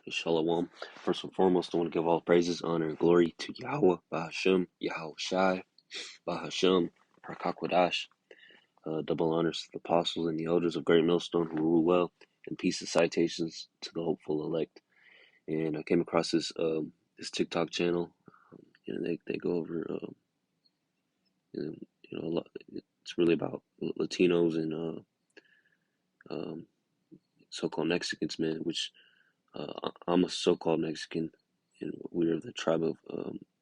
Shalom. First and foremost, I want to give all praises, honor, and glory to Yahweh, Bahashem, Yahweh Shai, Bahashem, Harkakwadash. Double honors to the apostles and the elders of Great Millstone who rule well, and peace and citations to the hopeful elect. And I came across this TikTok channel. They go over a lot. It's really about Latinos and um, so-called Mexicans, man. Which I'm a so-called Mexican, and we're the tribe of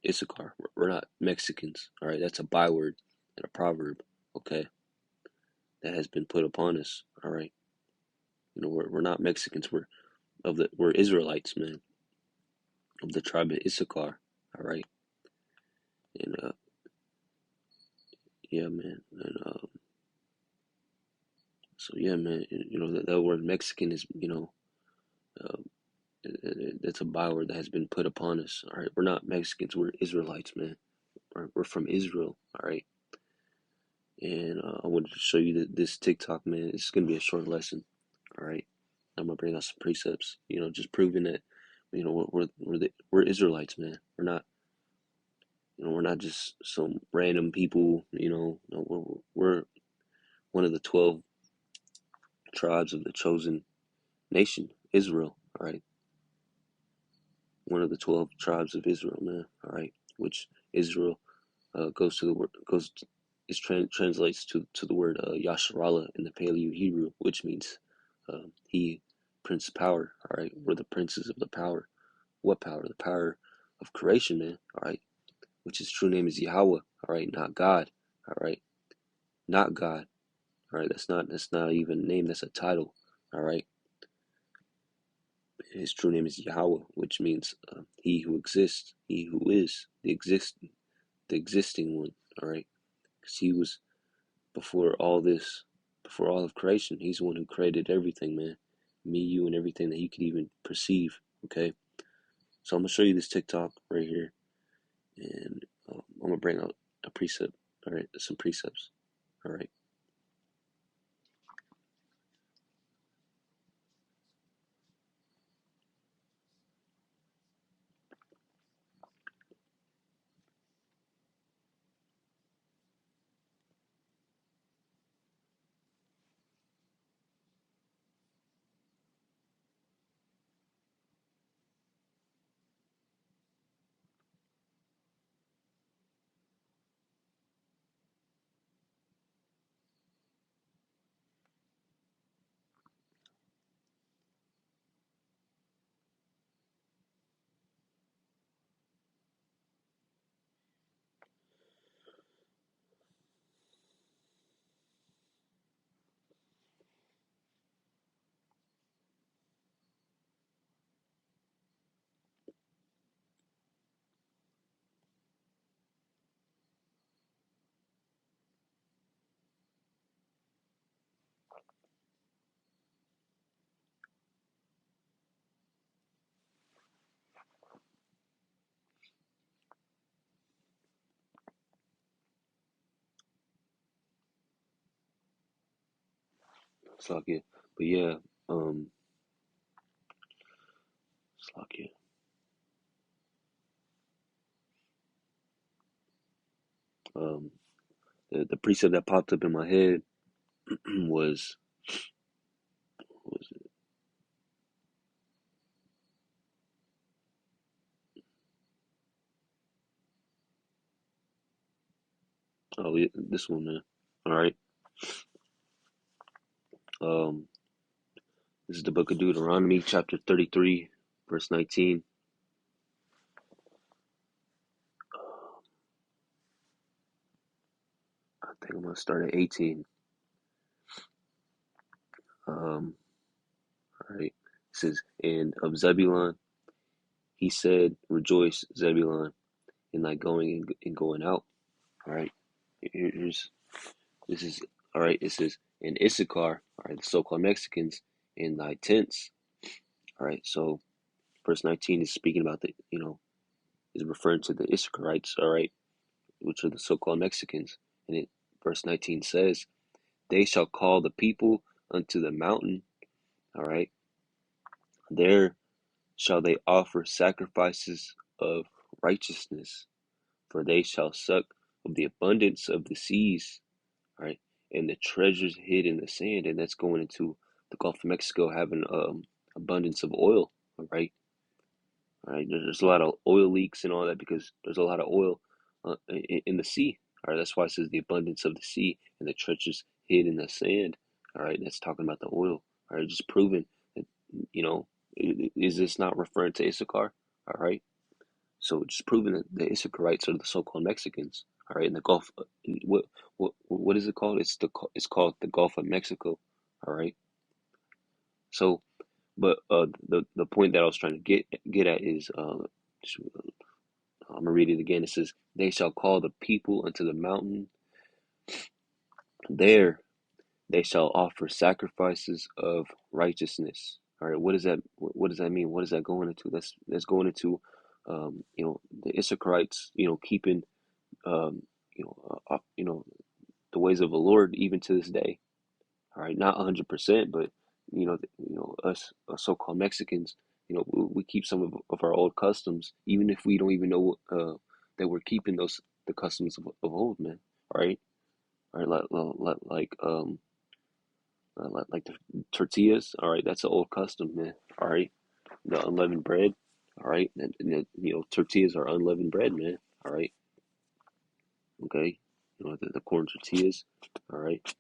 Issachar. We're not Mexicans, all right? That's a byword and a proverb, okay? That has been put upon us, all right? We're not Mexicans. We're Israelites, man, of the tribe of Issachar, all right? And yeah, man, and so yeah, man, that word Mexican is, uh, that's a byword that has been put upon us, all right? We're not Mexicans. We're Israelites, man. We're from Israel, all right? And I wanted to show you this TikTok, man. It's gonna be a short lesson, all right. I'm gonna bring out some precepts, just proving that, we're Israelites, man. We're not just some random people, No, we're one of the 12 tribes of the chosen nation, Israel, all right. One of the 12 tribes of Israel, man, all right. Which Israel goes to the word goes to, is translates to the word Yasharallah in the Paleo Hebrew, which means he Prince of Power. All right, we're the princes of the power. What power? The power of creation, man. All right, which his true name is Yahweh. All right, not God. All right, not God. All right, that's not even a name. That's a title. All right, his true name is Yahweh, which means he who exists, he who is the existing one. All right, because he was before all this, before all of creation. He's the one who created everything, man. Me, you, and everything that you could even perceive. Okay, so I'm gonna show you this TikTok right here, and I'm gonna bring out a precept. All right, some precepts. All right. Slakia. But yeah, Slakia. Um, the precept that popped up in my head was was it? Oh, yeah, this one, man. All right. Um, this is the book of Deuteronomy, chapter 33, verse 19. I think I'm gonna start at 18. Um, all right. It says, and of Zebulun, he said, rejoice, Zebulun, in thy going and going out. All right. Here's this is all right. It says, in Issachar, all right, the so-called Mexicans, in thy tents. All right. So verse 19 is speaking about is referring to the Issacharites. All right, which are the so-called Mexicans. And verse 19 says, they shall call the people unto the mountain. All right. There shall they offer sacrifices of righteousness, for they shall suck of the abundance of the seas, right? And the treasures hid in the sand, and that's going into the Gulf of Mexico having abundance of oil, right? Right, there's a lot of oil leaks and all that because there's a lot of oil in the sea. All right, that's why it says the abundance of the sea and the treasures hid in the sand. All right, that's talking about the oil. All right, just proving that, you know, is this not referring to Issachar? All right, so just proving that the Issacharites are the so-called Mexicans. All right, in the Gulf, what is it called? It's called the Gulf of Mexico. All right, so but the point that I was trying to get at is I'm gonna read it again. It says, "They shall call the people unto the mountain. There they shall offer sacrifices of righteousness." All right, what does that mean? What is that going into? That's going into, the Issacharites, keeping, um, the ways of the Lord even to this day. All right, not 100%, but us so-called Mexicans, we keep some of our old customs, even if we don't even know that we're keeping the customs of old, man. All right, all right, like the tortillas. All right, that's an old custom, man. All right, the unleavened bread. All right, and tortillas are unleavened bread, man. All right, okay, the corn tortillas. All right.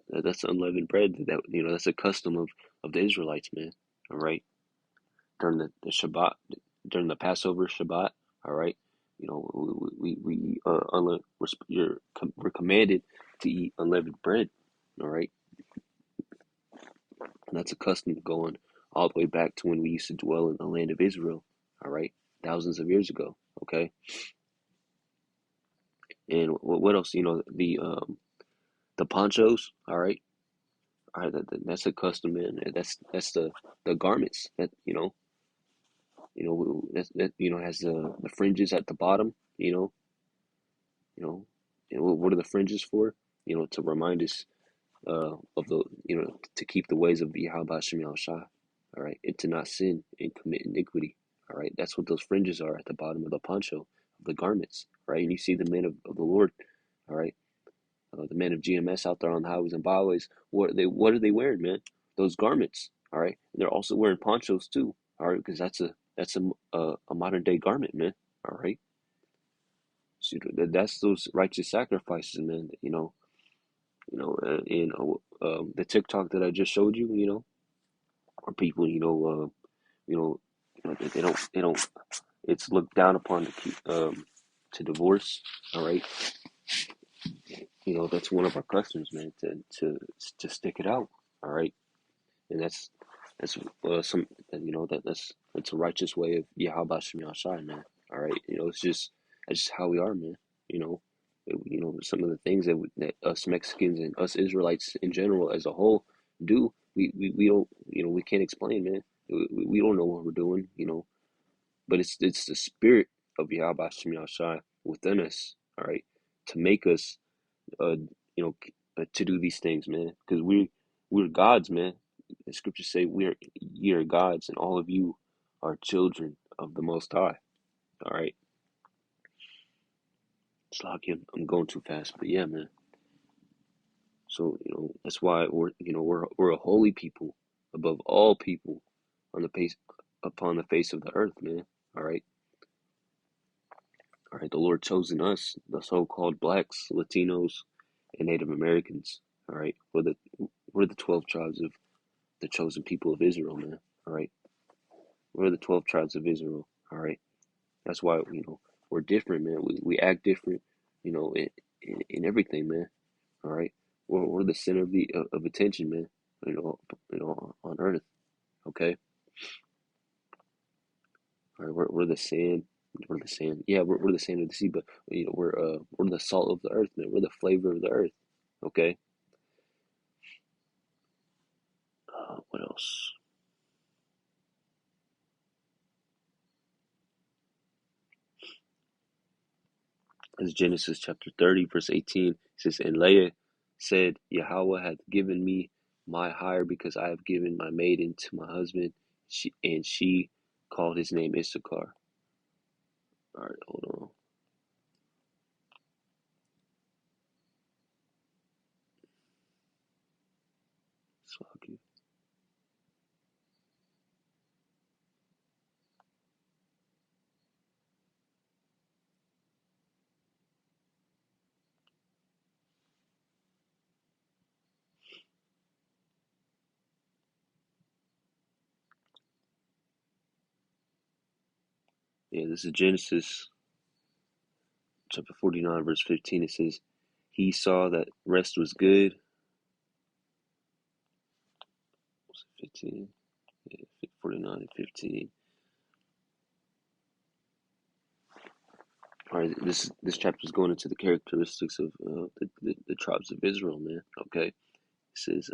That's unleavened bread. That's a custom of the Israelites, man. All right, during the Shabbat, during the Passover Shabbat. All right, we're commanded to eat unleavened bread. All right, and that's a custom going all the way back to when we used to dwell in the land of Israel. All right, thousands of years ago. Okay, and what else? The ponchos. All right. All right, that's a custom, man. That's the garments that that has the fringes at the bottom. You know, and what are the fringes for? To remind us of to keep the ways of Yahweh Shem Yahushua. All right, and to not sin and commit iniquity. All right, that's what those fringes are at the bottom of the poncho of the garments. Right, and you see the men of the Lord. All right, the men of GMS out there on the highways and byways. What are they wearing, man? Those garments. All right, and they're also wearing ponchos too. All right, because that's a modern day garment, man. All right, so that's those righteous sacrifices, man. In the TikTok that I just showed you, or people, they don't. It's looked down upon to divorce. All right, that's one of our customs, man. To stick it out. All right, and that's some that's a righteous way of Yahweh Shem Yahshai, man. All right, that's just how we are, man. You know, some of the things that us Mexicans and us Israelites in general as a whole do, we don't, we can't explain, man. We don't know what we're doing, but it's the spirit of Yahweh Shem Yahshai within us, all right, to make us to do these things, man, because we're gods, man. The scriptures say ye are gods, and all of you are children of the Most High. All right, it's like I'm going too fast, but yeah, man. So that's why we're a holy people above all people on the face upon the face of the earth, man. All right, all right. The Lord chosen us, the so-called blacks, Latinos, and Native Americans. All right, we're the 12 tribes of the chosen people of Israel, man. All right, we're the 12 tribes of Israel. All right, that's why we're different, man. We act different, in everything, man. All right, we're the center of attention, man. On earth. Okay. All right, we're the sand. We're the sand. Yeah, we're the sand of the sea, but we're the salt of the earth, man. We're the flavor of the earth. Okay. What else? It's Genesis chapter 30, verse 18. It says, "And Leah said, Yahweh hath given me my hire because I have given my maiden to my husband, and she called his name Issachar. All right, hold on. So I'll give, yeah, this is Genesis chapter 49, verse 15. It says, he saw that rest was good. 15, yeah, 49 and 15. All right, this chapter is going into the characteristics of the tribes of Israel, man. Okay, it says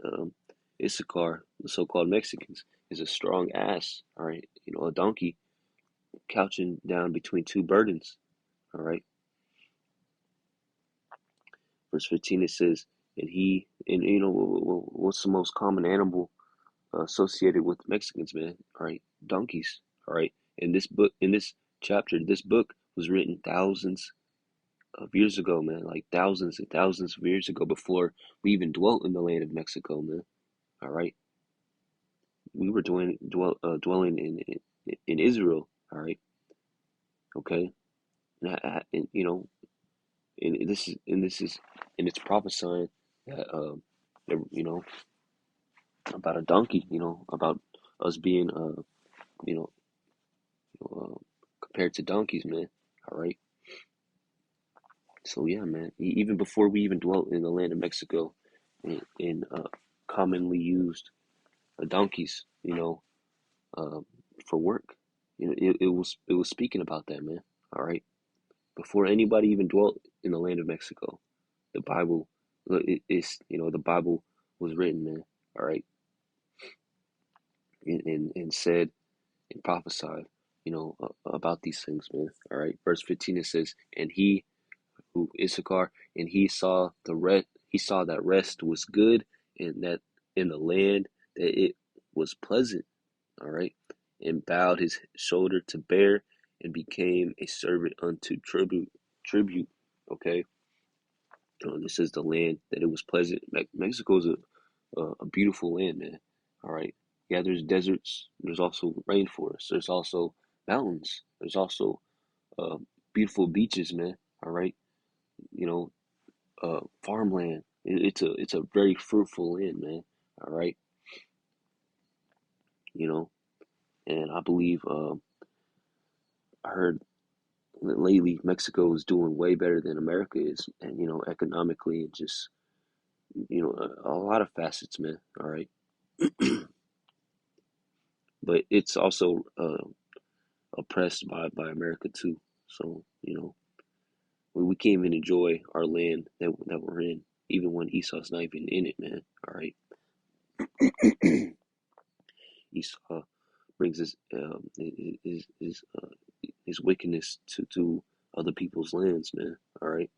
Issachar, the so-called Mexicans, is a strong ass. All right, a donkey couching down between two burdens. All right, verse 15 it says, and what's the most common animal associated with Mexicans, man? All right, donkeys. All right, in this chapter, this book was written thousands of years ago, man, like thousands and thousands of years ago, before we even dwelt in the land of Mexico, man. All right, we were dwelling in Israel. All right, okay, and and it's prophesying that about a donkey, about us being you know, compared to donkeys, man. All right, so yeah, man. Even before we even dwelt in the land of Mexico, in commonly used donkeys, um, for work. It was speaking about that, man. All right, before anybody even dwelt in the land of Mexico, the Bible is the Bible was written, man. All right, and said and prophesied, about these things, man. All right, verse 15 it says, and he who Issachar, and he saw that rest was good, and that in the land that it was pleasant. All right, and bowed his shoulder to bear, and became a servant unto tribute. Okay, this is the land that it was pleasant. Mexico is a beautiful land, man. All right, yeah, there's deserts, there's also rainforests, there's also mountains, there's also uh, beautiful beaches, man. All right, you know, farmland. It's a very fruitful land, man. All right, you know, and I believe I heard lately Mexico is doing way better than America is, and economically and just a lot of facets, man. All right, but it's also oppressed by America too. So we can't even enjoy our land that we're in, even when Esau's not even in it, man. All right, Esau brings his wickedness to other people's lands, man. All right,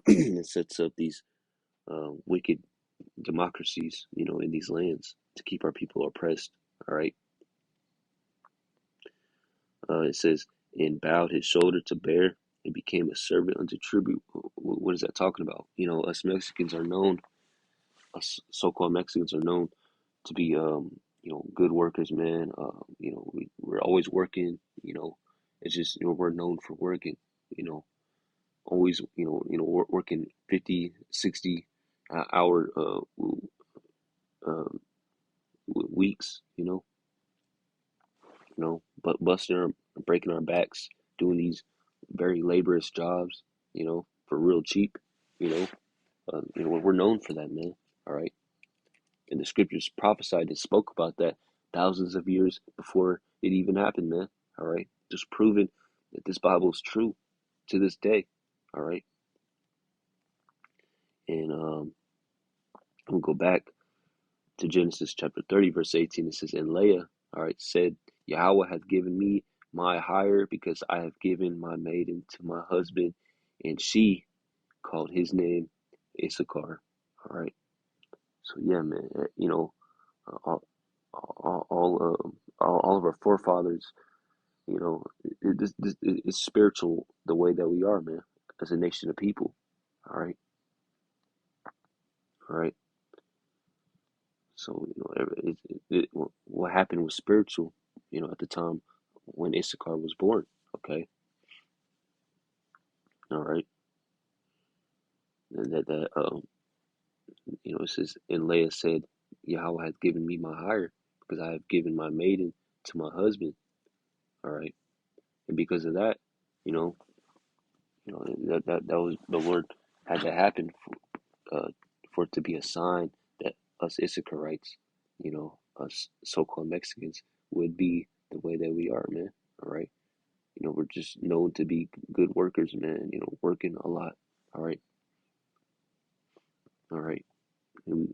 it sets up these wicked democracies, in these lands to keep our people oppressed. All right, it says, and bowed his shoulder to bear and became a servant unto tribute. What is that talking about? Us Mexicans are known, us so-called Mexicans are known to be, good workers, man. We're always working. It's just we're known for working. You know, always working 50, 60 hour uh, weeks. But busting our breaking our backs doing these very laborious jobs. For real cheap. We're known for that, man. All right, and the scriptures prophesied and spoke about that thousands of years before it even happened, man. All right, just proving that this Bible is true to this day. All right, and we'll go back to Genesis chapter 30, verse 18. It says, and Leah, all right, said, Yahweh hath given me my hire because I have given my maiden to my husband, and she called his name Issachar. All right, so yeah, man, all all of our forefathers, you know, it's spiritual the way that we are, man, as a nation of people. All right, all right. So, what happened was spiritual, at the time when Issachar was born. Okay, all right. And it says, and Leah said, Yahweh hath given me my hire, because I have given my maiden to my husband. All right, and because of that, you know, that was the Lord had to happen for it to be a sign that us Issacharites, us so-called Mexicans, would be the way that we are, man. All right. We're just known to be good workers, man, working a lot. All right. All right. And,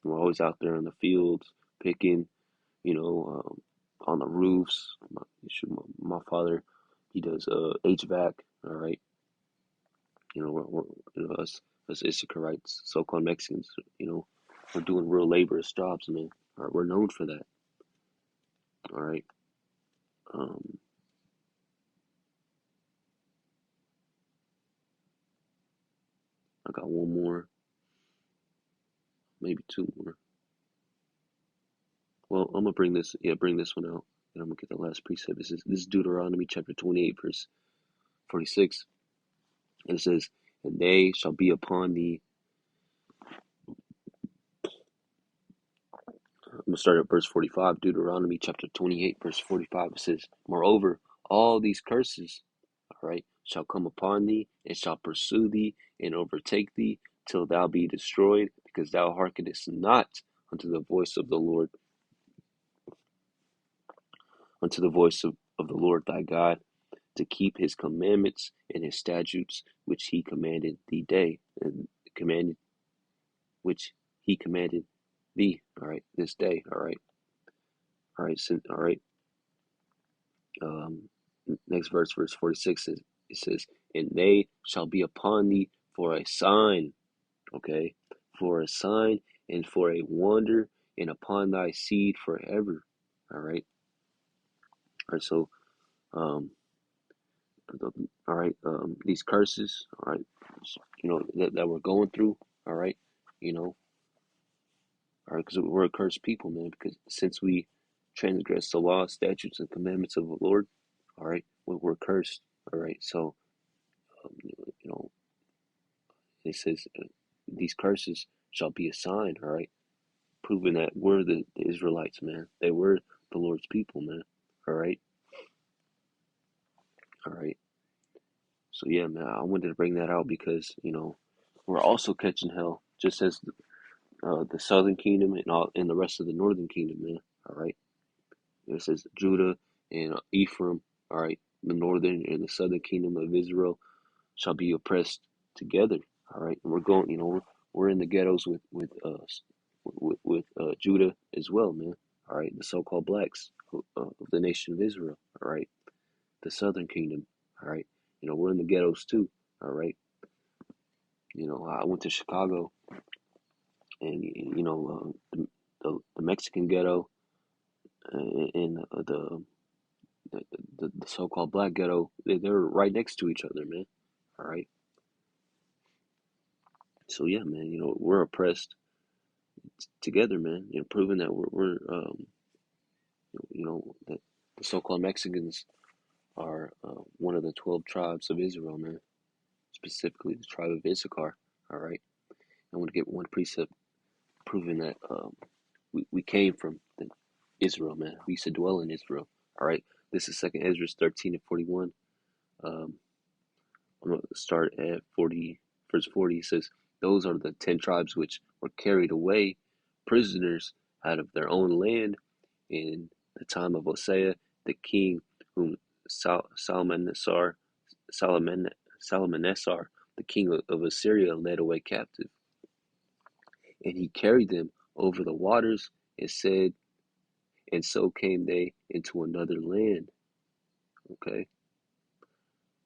we're always out there in the fields picking, on the roofs. My father, he does HVAC. All right. Us Issacharites, so-called Mexicans, we're doing real laborious jobs, man. All right. We're known for that. All right. Um, I got one more, maybe two more. Well, I'm gonna bring this one out, and I'm gonna get the last precept. This is Deuteronomy chapter 28, verse 46, and it says, "And they shall be upon thee." I'm gonna start at verse 45. Deuteronomy chapter 28, verse 45. It says, "Moreover, all these curses, all right, shall come upon thee, and shall pursue thee, and overtake thee, till thou be destroyed, because thou hearkenest not unto the voice of the Lord, unto the voice of the Lord thy God, to keep his commandments and his statutes which he commanded thee commanded which he commanded thee." All right, this day. All right, all right, all right. Um, Next verse 46 says, it says, "And they shall be upon thee for a sign." Okay, for a sign and for a wonder, and upon thy seed forever. All right, all right. So, um, all right, these curses, all right, that we're going through, all right, you know, all right, because we're a cursed people, man, because since we transgress the law, statutes, and commandments of the Lord, all right, we're cursed, all right. So, um, you know, it says these curses shall be a sign, all right, proving that we're the Israelites, man. They were the Lord's people, man. All right, all right. So yeah, man, I wanted to bring that out because we're also catching hell, just as the southern kingdom and the rest of the northern kingdom, man. All right. It says Judah and Ephraim, all right, the northern and the southern kingdom of Israel shall be oppressed together. All right, and we're going, we're in the ghettos with Judah as well, man. All right, the so-called blacks of the nation of Israel. All right, the southern kingdom. All right, we're in the ghettos too. All right, I went to Chicago, and the Mexican ghetto and the so-called black ghetto, they're right next to each other, man. All right. So yeah, man, we're oppressed together, man. Proving that we're that the so-called Mexicans are one of the 12 tribes of Israel, man. Specifically, the tribe of Issachar. All right. I want to get one precept proving that we came from Israel, man. We used to dwell in Israel. All right. This is Second Ezra 13 and 41. Um, I'm going to start at verse 40. It says, "Those are the 10 tribes which were carried away prisoners out of their own land in the time of Hosea the king, whom Salmanassar, the king of Assyria, led away captive. And he carried them over the waters and said, and so came they into another land." Okay.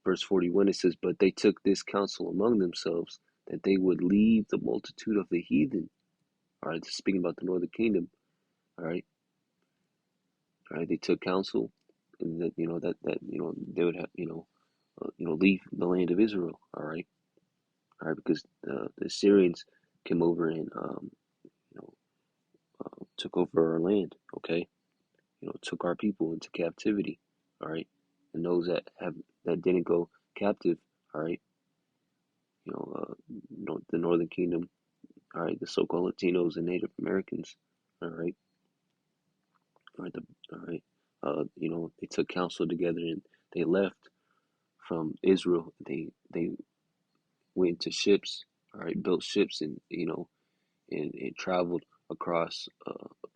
Verse 41, it says, "But they took this counsel among themselves, that they would leave the multitude of the heathen." All right, this is speaking about the northern kingdom. All right. All right, they took counsel, and that they would have leave the land of Israel. All right, because the Assyrians came over and you know took over our land. Okay, took our people into captivity. All right, and those that didn't go captive. All right, the Northern Kingdom. All right, the so-called Latinos and Native Americans. All right, all right, all right. They took counsel together and they left from Israel. They went to ships. All right, built ships and and traveled across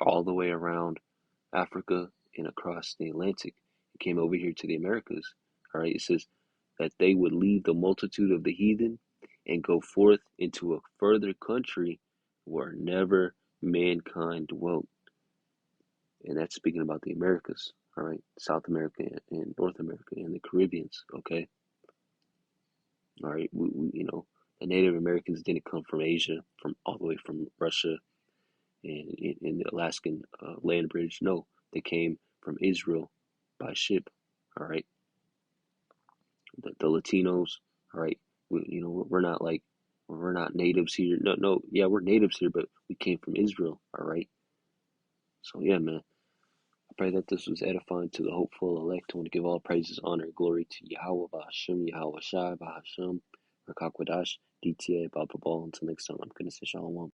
all the way around Africa and across the Atlantic. It came over here to the Americas. All right, it says that they would leave the multitude of the heathen and go forth into a further country where never mankind dwelt. And that's speaking about the Americas. All right, South America and North America and the Caribbeans. Okay, all right, the Native Americans didn't come from Asia, from all the way from Russia and in the Alaskan land bridge. No, they came from Israel by ship. All right, the Latinos. All right, we're not like we're not natives here. No, no, yeah, we're natives here, but we came from Israel. All right, so yeah, man. I pray that this was edifying to the hopeful elect. I want to give all praises, honor, and glory to Yahweh, Bahashim, Yahweh Shai, Bahashim, Rakakwadash, DTA, Baba Ball. Until next time, I'm going to say Shalom.